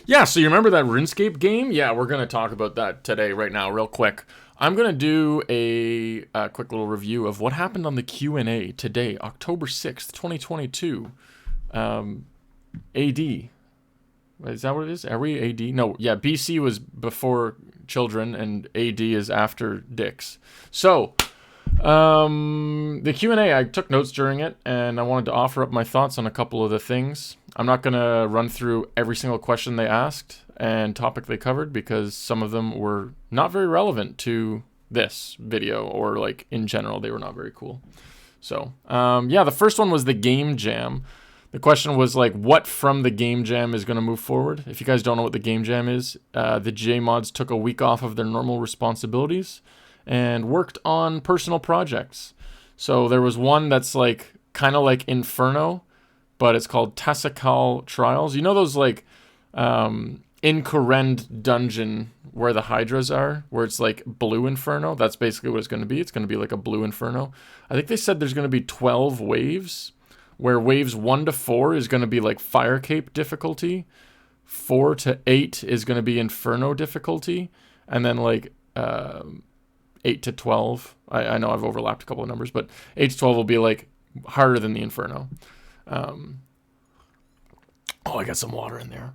Yeah, so you remember that RuneScape game? Yeah, we're going to talk about that today, right now, real quick. I'm going to do a quick little review of what happened on the Q&A today, October 6th, 2022. AD. Is that what it is? Are we AD? No, yeah, BC was before children and AD is after dicks. So, the Q&A, I took notes during it, and I wanted to offer up my thoughts on a couple of the things. I'm not going to run through every single question they asked and topic they covered because some of them were not very relevant to this video, or like in general, they were not very cool. So, yeah, the first one was the game jam. The question was like, what from the game jam is going to move forward? If you guys don't know what the game jam is, the J mods took a week off of their normal responsibilities and worked on personal projects. So there was one that's like kind of like Inferno, but it's called Tassikal Trials. You know those like Incorrend dungeon where the Hydras are, where it's like blue Inferno? That's basically what it's going to be. It's going to be like a blue Inferno. I think they said there's going to be 12 waves, where waves 1 to 4 is going to be like Fire Cape difficulty, 4 to 8 is going to be Inferno difficulty, and then like 8 to 12. I know I've overlapped a couple of numbers, but 8 to 12 will be like harder than the Inferno. Oh, I got some water in there.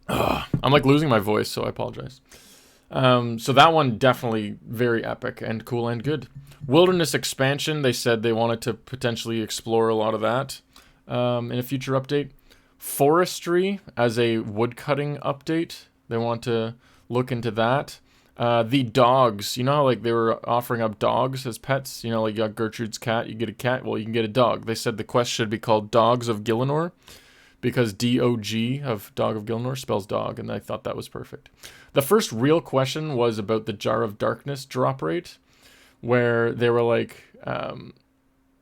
I'm like losing my voice, so I apologize. So that one definitely very epic and cool and good. Wilderness expansion, they said they wanted to potentially explore a lot of that in a future update. Forestry as a woodcutting update, they want to look into that. The dogs, you know how like they were offering up dogs as pets? You know, like you got Gertrude's cat, you get a cat, well, you can get a dog. They said the quest should be called Dogs of Gielinor, because DOG of Dog of Gielinor spells dog, and I thought that was perfect. The first real question was about the Jar of Darkness drop rate, where they were like,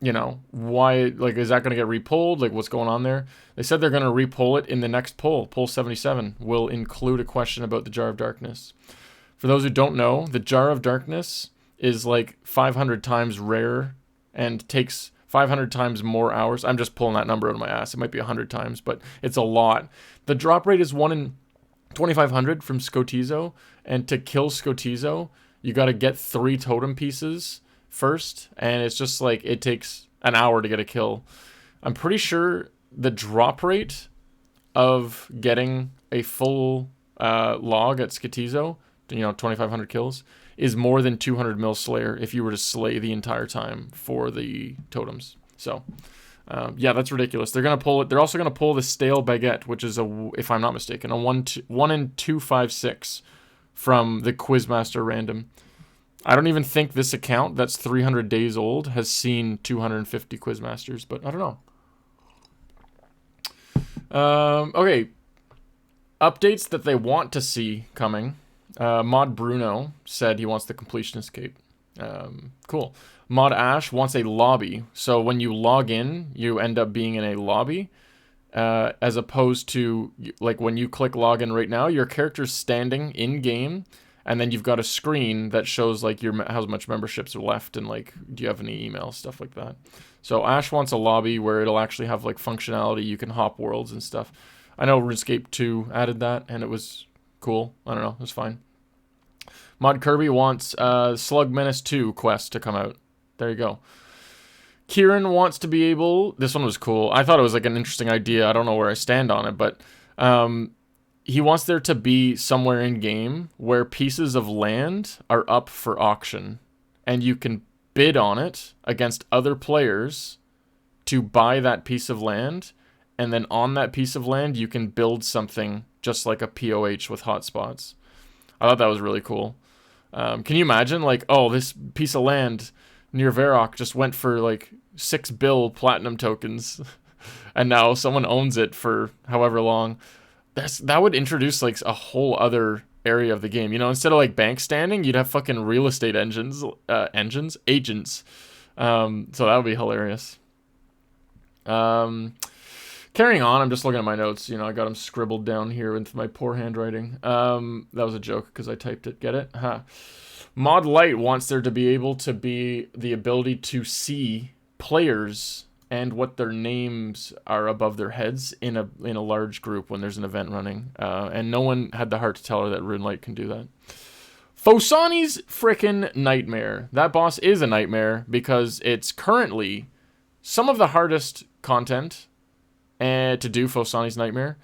you know, why, like, is that going to get repolled? Like, what's going on there? They said they're going to repoll it in the next poll. Poll 77 will include a question about the Jar of Darkness. For those who don't know, the Jar of Darkness is like 500 times rare and takes 500 times more hours. I'm just pulling that number out of my ass. It might be 100 times, but it's a lot. The drop rate is 1 in 2,500 from Skotizo, and to kill Skotizo, you got to get 3 totem pieces first, and it's just like it takes an hour to get a kill. I'm pretty sure the drop rate of getting a full log at Skotizo, 2,500 kills, is more than 200 mil Slayer if you were to slay the entire time for the totems. So, yeah, that's ridiculous. They're gonna pull it. They're also gonna pull the Stale Baguette, which is if I'm not mistaken, a 1 in 256 from the Quizmaster random. I don't even think this account that's 300 days old has seen 250 Quizmasters, but I don't know. Okay, updates that they want to see coming. Mod Bruno said he wants the completionist cape. Cool. Mod Ash wants a lobby. So when you log in, you end up being in a lobby. As opposed to, like, when you click login right now, your character's standing in game, and then you've got a screen that shows like how much memberships are left, and like, do you have any emails, stuff like that. So Ash wants a lobby where it'll actually have like functionality. You can hop worlds and stuff. I know RuneScape 2 added that, and it was cool. I don't know, it was fine. Mod Kirby wants Slug Menace 2 quest to come out. There you go. Kieran wants to be able... This one was cool. I thought it was like an interesting idea. I don't know where I stand on it, but he wants there to be somewhere in game where pieces of land are up for auction, and you can bid on it against other players to buy that piece of land, and then on that piece of land you can build something just like a POH with hotspots. I thought that was really cool. Can you imagine, like, oh, this piece of land near Varrock just went for like 6 bill platinum tokens, and now someone owns it for however long. That would introduce like a whole other area of the game. Instead of like bank standing, you'd have fucking real estate agents. So that would be hilarious. Carrying on, I'm just looking at my notes. I got them scribbled down here with my poor handwriting. That was a joke because I typed it. Get it? Huh. Mod Light wants there to be able to be the ability to see players and what their names are above their heads in a large group when there's an event running. And no one had the heart to tell her that RuneLite can do that. Phosani's frickin' nightmare. That boss is a nightmare because it's currently some of the hardest content to do Phosani's nightmare,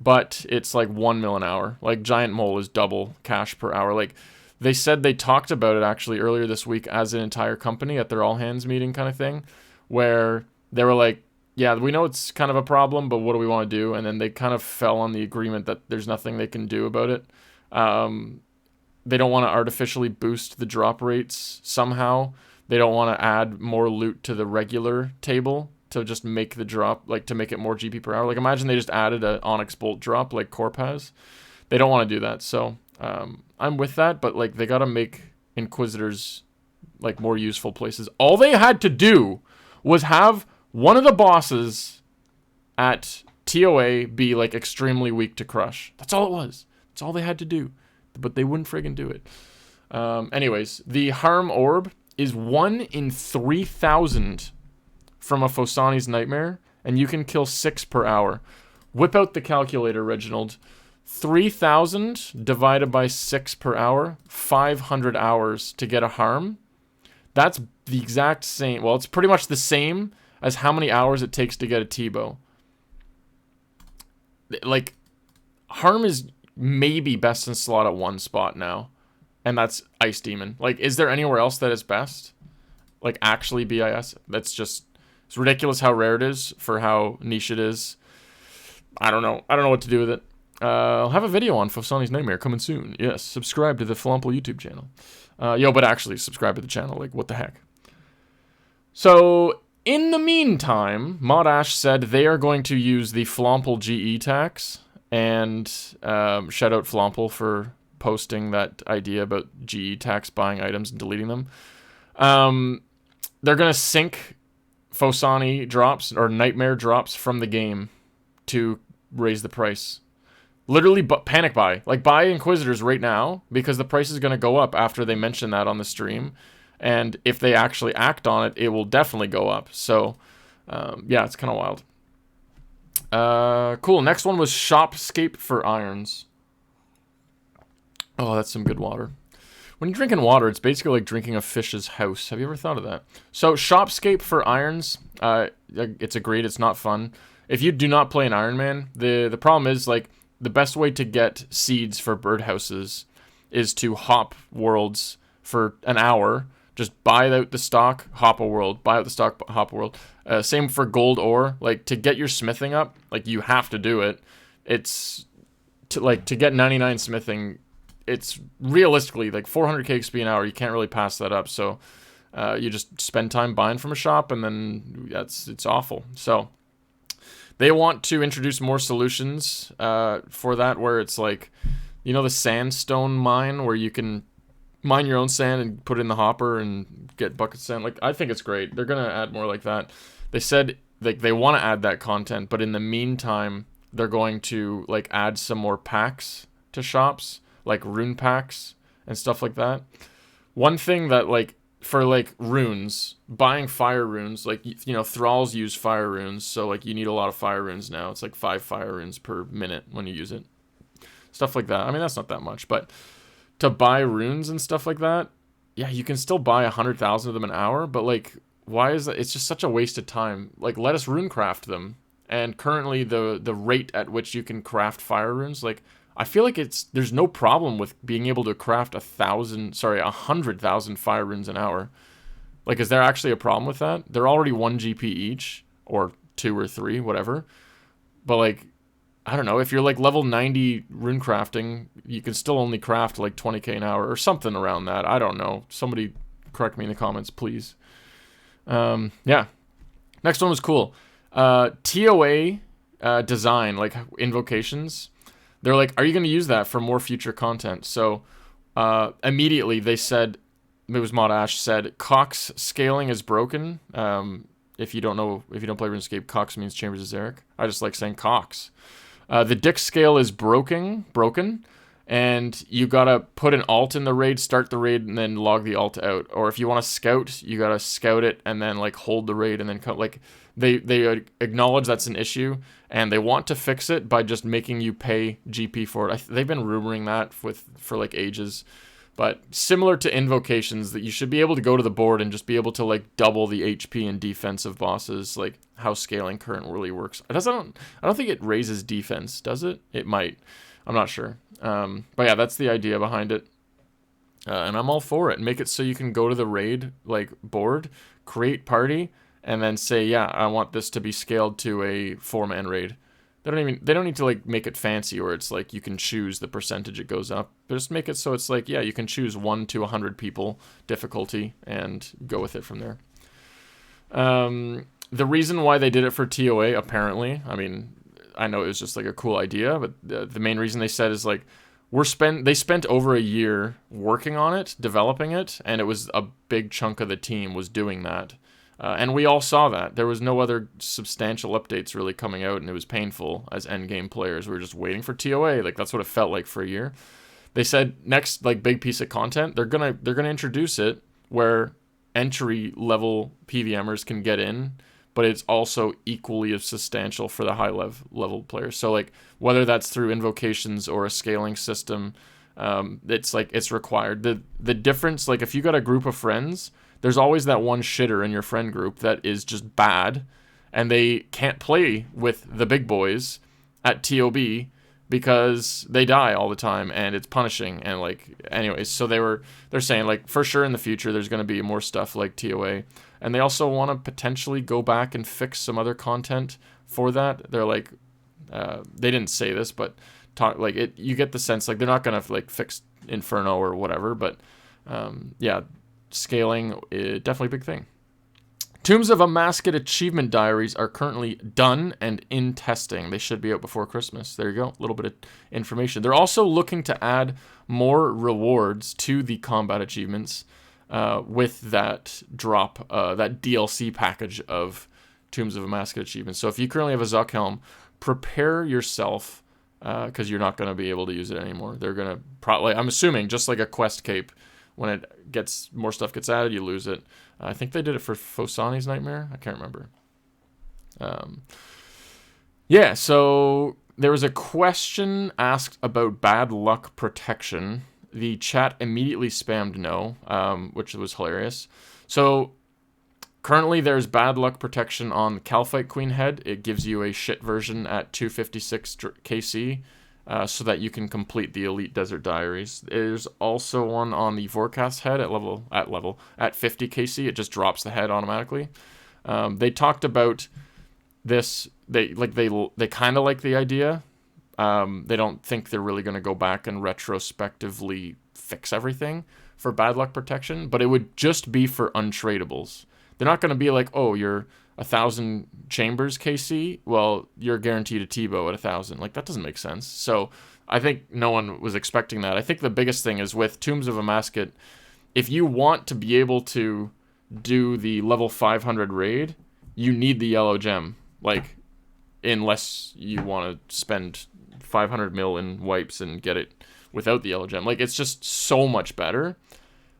but it's like 1 mil an hour. Like Giant Mole is double cash per hour. Like they said they talked about it actually earlier this week as an entire company at their all hands meeting kind of thing, where they were like, yeah, we know it's kind of a problem, but what do we want to do? And then they kind of fell on the agreement that there's nothing they can do about it. They don't want to artificially boost the drop rates somehow. They don't want to add more loot to the regular table to just make the drop, like to make it more GP per hour. Like imagine they just added an Onyx Bolt drop like Corp has. They don't want to do that. So I'm with that, but like they got to make Inquisitors like more useful places. All they had to do was have one of the bosses at TOA be like extremely weak to crush. That's all it was. That's all they had to do. But they wouldn't friggin' do it. Anyways, the Harm Orb is 1 in 3,000 from a Phosani's Nightmare, and you can kill 6 per hour. Whip out the calculator, Reginald. 3,000 divided by 6 per hour, 500 hours to get a Harm. That's the exact same. Well, it's pretty much the same as how many hours it takes to get a T-bow. Like, Harm is maybe best in slot at one spot now, and that's Ice Demon. Like, is there anywhere else that is best? Like, actually BIS? That's just, it's ridiculous how rare it is for how niche it is. I don't know what to do with it. I'll have a video on Phosani's Nightmare coming soon. Yes, subscribe to the Flumple YouTube channel. But actually subscribe to the channel. Like, what the heck? So, in the meantime, Modash said they are going to use the Flumple GE tax. And shout out Flumple for posting that idea about GE tax buying items and deleting them. They're going to sync Phosani drops or Nightmare drops from the game to raise the price. Literally panic buy. Like, buy Inquisitors right now because the price is going to go up after they mention that on the stream. And if they actually act on it, it will definitely go up. So, yeah, it's kind of wild. Cool. Next one was Shopscape for Irons. Oh, that's some good water. When you're drinking water, it's basically like drinking a fish's house. Have you ever thought of that? So, Shopscape for Irons, it's it's not fun. If you do not play an Iron Man, the problem is, like, the best way to get seeds for birdhouses is to hop worlds for an hour. Just buy out the stock, hop a world. Buy out the stock, hop a world. Same for gold ore. Like, to get your smithing up, like, you have to do it. It's, to get 99 smithing, it's realistically, like, 400k XP an hour. You can't really pass that up. So, you just spend time buying from a shop, and then it's awful. So, they want to introduce more solutions for that, where it's like, you know, the sandstone mine, where you can mine your own sand and put it in the hopper and get buckets of sand. Like, I think it's great. They're going to add more like that. They said, like, they want to add that content, but in the meantime, they're going to, like, add some more packs to shops, like rune packs and stuff like that. One thing that, like, for, like, runes, buying fire runes, like, you know, thralls use fire runes, so, like, you need a lot of fire runes now. It's like 5 fire runes per minute when you use it. Stuff like that. I mean, that's not that much, but to buy runes and stuff like that, yeah, you can still buy 100,000 of them an hour, but, like, why is that? It's just such a waste of time. Like, let us rune craft them. And currently, the rate at which you can craft fire runes, like, I feel like there's no problem with being able to craft 100,000 fire runes an hour. Like, is there actually a problem with that? They're already 1 GP each, or 2 or 3, whatever. But, like, I don't know, if you're like level 90 rune crafting, you can still only craft like 20k an hour or something around that. I don't know. Somebody correct me in the comments, please. Yeah. Next one was cool. TOA design, like invocations. They're like, are you going to use that for more future content? So immediately they said, it was Modash said, Cox scaling is broken. If you don't play RuneScape, Cox means Chambers of Xeric. I just like saying Cox. The Dick scale is broken, and you gotta put an alt in the raid, start the raid, and then log the alt out. Or if you want to scout, you gotta scout it and then like hold the raid and then like they acknowledge that's an issue, and they want to fix it by just making you pay GP for it. They've been rumoring that for like ages. But similar to invocations, that you should be able to go to the board and just be able to like double the HP and defense of bosses, like how scaling current really works. I don't think it raises defense, does it? It might. I'm not sure. But yeah, that's the idea behind it. And I'm all for it. Make it so you can go to the raid like board, create party, and then say, yeah, I want this to be scaled to a 4-man raid. They don't need to like make it fancy where it's like you can choose the percentage it goes up. But just make it so it's like, yeah, you can choose 1 to 100 people difficulty and go with it from there. The reason why they did it for TOA, apparently, I mean, I know it was just like a cool idea, but the main reason they said is like they spent over a year working on it, developing it, and it was a big chunk of the team was doing that. And we all saw that. There was no other substantial updates really coming out, and it was painful as endgame players. We were just waiting for TOA. Like, that's what it felt like for a year. They said next, like, big piece of content, they're gonna introduce it where entry-level PVMers can get in, but it's also equally as substantial for the high-level players. So, like, whether that's through invocations or a scaling system, it's required. The difference, like, if you got a group of friends, there's always that one shitter in your friend group that is just bad, and they can't play with the big boys at TOB because they die all the time, and it's punishing. And like, anyways, so they're saying like for sure in the future there's going to be more stuff like TOA, and they also want to potentially go back and fix some other content for that. They're like, they didn't say this, but you get the sense like they're not going to like fix Inferno or whatever, but yeah. Scaling is definitely a big thing. Tombs of Amascut achievement diaries are currently done and in testing. They should be out before Christmas. There you go, a little bit of information. They're also looking to add more rewards to the combat achievements with that drop, that DLC package of Tombs of Amascut achievements. So if you currently have a Zuck Helm, prepare yourself because you're not going to be able to use it anymore. They're going to probably, I'm assuming, just like a quest cape, when more stuff gets added, you lose it. I think they did it for Phosani's Nightmare. I can't remember. Yeah, so there was a question asked about bad luck protection. The chat immediately spammed no, which was hilarious. So currently there's bad luck protection on the Calphite Queen head. It gives you a shit version at 256 KC. So that you can complete the Elite Desert Diaries. There's also one on the Vorcast head at 50 KC. It just drops the head automatically. They talked about this. They kind of like the idea. They don't think they're really going to go back and retrospectively fix everything for bad luck protection, but it would just be for untradables. They're not going to be like, oh, you're 1,000 chambers KC, well, you're guaranteed a T-bow at 1,000. Like, that doesn't make sense. So I think no one was expecting that. I think the biggest thing is with Tombs of Amascut, if you want to be able to do the level 500 raid, you need the yellow gem. Like, unless you want to spend 500 mil in wipes and get it without the yellow gem. Like, it's just so much better,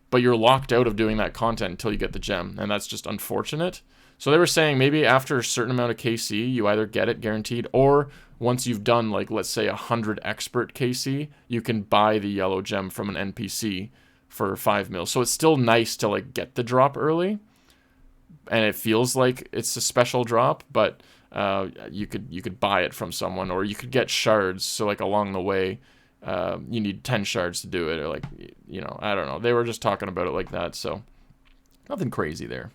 but you're locked out of doing that content until you get the gem, and that's just unfortunate. So they were saying maybe after a certain amount of KC, you either get it guaranteed, or once you've done, like, let's say 100 expert KC, you can buy the yellow gem from an NPC for 5 mil. So it's still nice to, like, get the drop early, and it feels like it's a special drop, but you could buy it from someone, or you could get shards. So, like, along the way, you need 10 shards to do it, or, like, you know, I don't know. They were just talking about it like that, so nothing crazy there.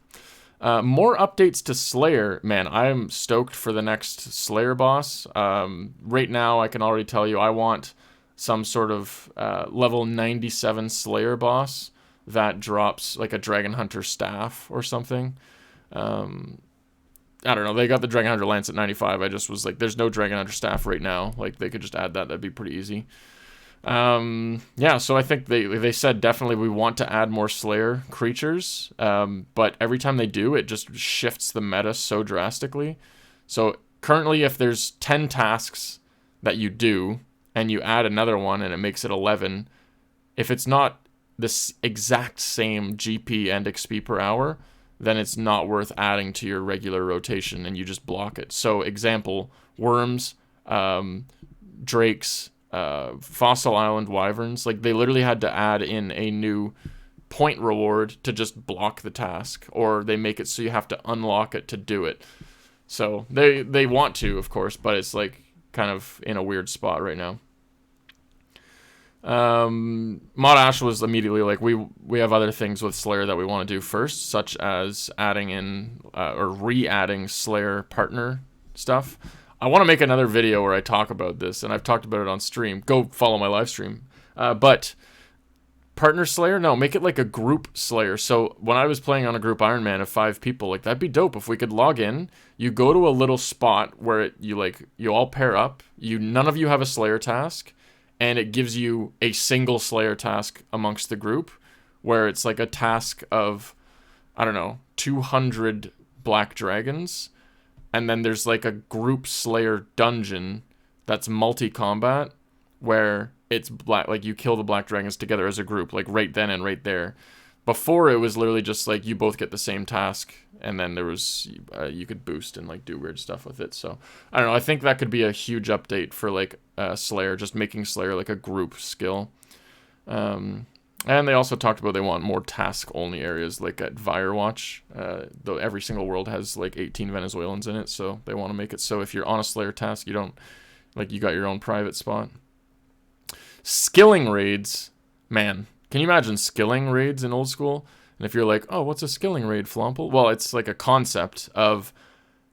More updates to Slayer. Man, I'm stoked for the next Slayer boss. Right now, I can already tell you I want some sort of level 97 Slayer boss that drops like a Dragon Hunter staff or something. I don't know. They got the Dragon Hunter lance at 95. I just was like, there's no Dragon Hunter staff right now. Like, they could just add that. That'd be pretty easy. Yeah, so I think they said definitely we want to add more Slayer creatures, but every time they do, it just shifts the meta so drastically. So currently, if there's 10 tasks that you do, and you add another one and it makes it 11, if it's not this exact same GP and XP per hour, then it's not worth adding to your regular rotation and you just block it. So example, worms, drakes, Fossil Island wyverns, like they literally had to add in a new point reward to just block the task, or they make it so you have to unlock it to do it. So they want to, of course, but it's like kind of in a weird spot right now. Mod Ash was immediately like, we have other things with Slayer that we want to do first, such as adding in or re-adding Slayer partner stuff. I want to make another video where I talk about this, and I've talked about it on stream. Go follow my live stream. But partner Slayer, no, make it like a group Slayer. So when I was playing on a group Iron Man of 5 people, like that'd be dope if we could log in. You go to a little spot where you all pair up. None of you have a Slayer task. And it gives you a single Slayer task amongst the group, where it's like a task of, I don't know, 200 black dragons. And then there's like a group Slayer dungeon that's multi-combat, where it's black, like you kill the black dragons together as a group, like right then and right there. Before it was literally just like you both get the same task, and then there was you could boost and like do weird stuff with it. So I don't know. I think that could be a huge update for like Slayer, just making Slayer like a group skill. And they also talked about they want more task only areas, like at Firewatch. Though every single world has like 18 Venezuelans in it, so they want to make it so if you're on a Slayer task, you don't you got your own private spot. Skilling raids, man. Can you imagine skilling raids in old school? And if you're like, oh, what's a skilling raid, Flomple? Well, it's like a concept of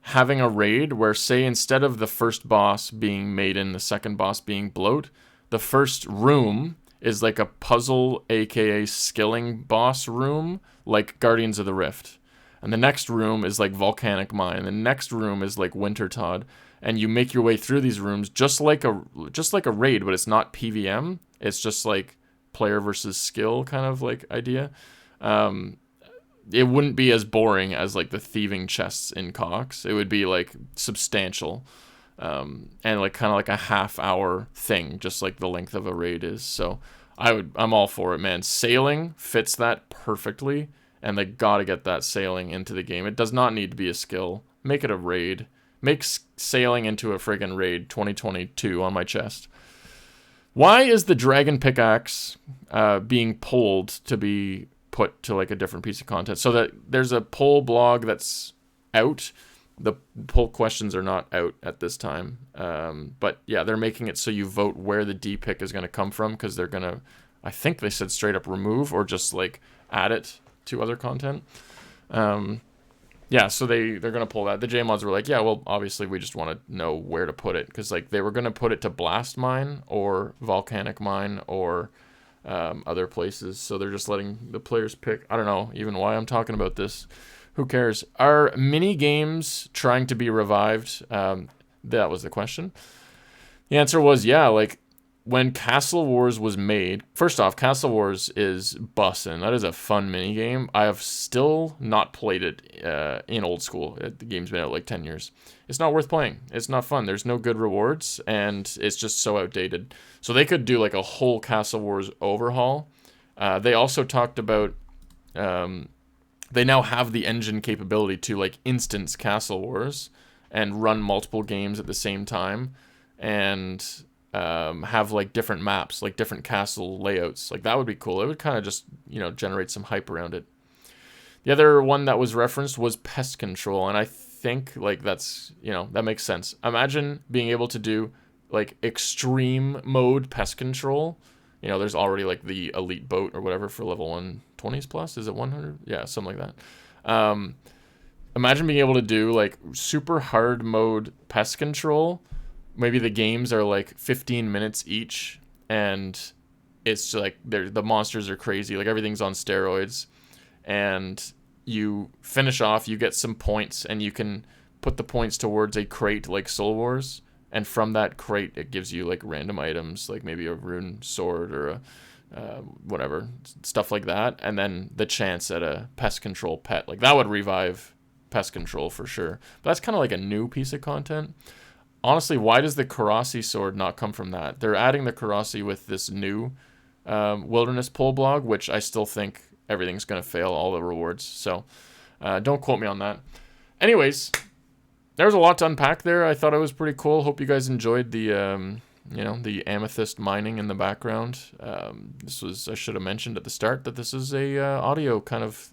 having a raid where, say, instead of the first boss being Maiden, the second boss being Bloat, the first room is like a puzzle, aka skilling boss room, like Guardians of the Rift. And the next room is like Volcanic Mine. The next room is like Wintertodt. And you make your way through these rooms just like a raid, but it's not PVM. It's just like player versus skill kind of like idea. It wouldn't be as boring as like the thieving chests in Cox. It would be like substantial, and like kind of like a half-hour thing, just like the length of a raid is. So I'm all for it, man. Sailing fits that perfectly, and they gotta get that sailing into the game. It does not need to be a skill. Make it a raid. Make sailing into a friggin' raid. 2022 on my chest. Why is the dragon pickaxe being pulled to be put to like a different piece of content? So that there's a poll blog that's out. The poll questions are not out at this time. But yeah, they're making it so you vote where the D pick is going to come from, because they're going to, I think they said straight up remove or just like add it to other content. Yeah, so they're going to pull that. The JMods were like, yeah, well, obviously we just want to know where to put it, because like they were going to put it to Blast Mine or Volcanic Mine or other places. So they're just letting the players pick. I don't know even why I'm talking about this. Who cares? Are mini games trying to be revived? That was the question. The answer was yeah, like when Castle Wars was made, first off, Castle Wars is bussin'. That is a fun mini game. I have still not played it in old school. The game's been out like 10 years. It's not worth playing. It's not fun. There's no good rewards, and it's just so outdated. So they could do like a whole Castle Wars overhaul. They also talked about they now have the engine capability to like instance Castle Wars and run multiple games at the same time, and have like different maps, like different castle layouts. Like that would be cool. It would kind of just, generate some hype around it. The other one that was referenced was pest control, and I think like that's, that makes sense. Imagine being able to do like extreme mode pest control. There's already like the elite boat or whatever for level 120s plus. Is it 100? Yeah, something like that. Imagine being able to do like super hard mode pest control. Maybe the games are like 15 minutes each, and it's just like the monsters are crazy, like everything's on steroids, and you finish off, you get some points, and you can put the points towards a crate like Soul Wars, and from that crate it gives you like random items, like maybe a rune sword or a whatever, stuff like that, and then the chance at a pest control pet. Like that would revive pest control for sure, but that's kind of like a new piece of content. honestly, why does the Karasi sword not come from that? They're adding the Karasi with this new Wilderness Pull blog, which I still think everything's going to fail, all the rewards. So don't quote me on that. Anyways, there was a lot to unpack there. I thought it was pretty cool. Hope you guys enjoyed the, the amethyst mining in the background. This was, I should have mentioned at the start that this is a audio kind of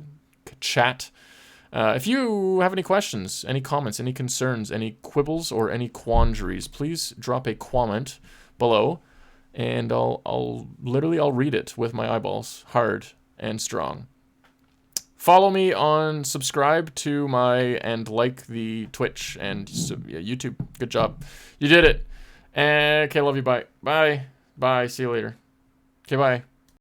chat. If you have any questions, any comments, any concerns, any quibbles, or any quandaries, please drop a comment below, and I'll read it with my eyeballs, hard and strong. Follow me on, subscribe to and like the Twitch and YouTube. Good job. You did it. Okay, love you. Bye. Bye. Bye. See you later. Okay, bye.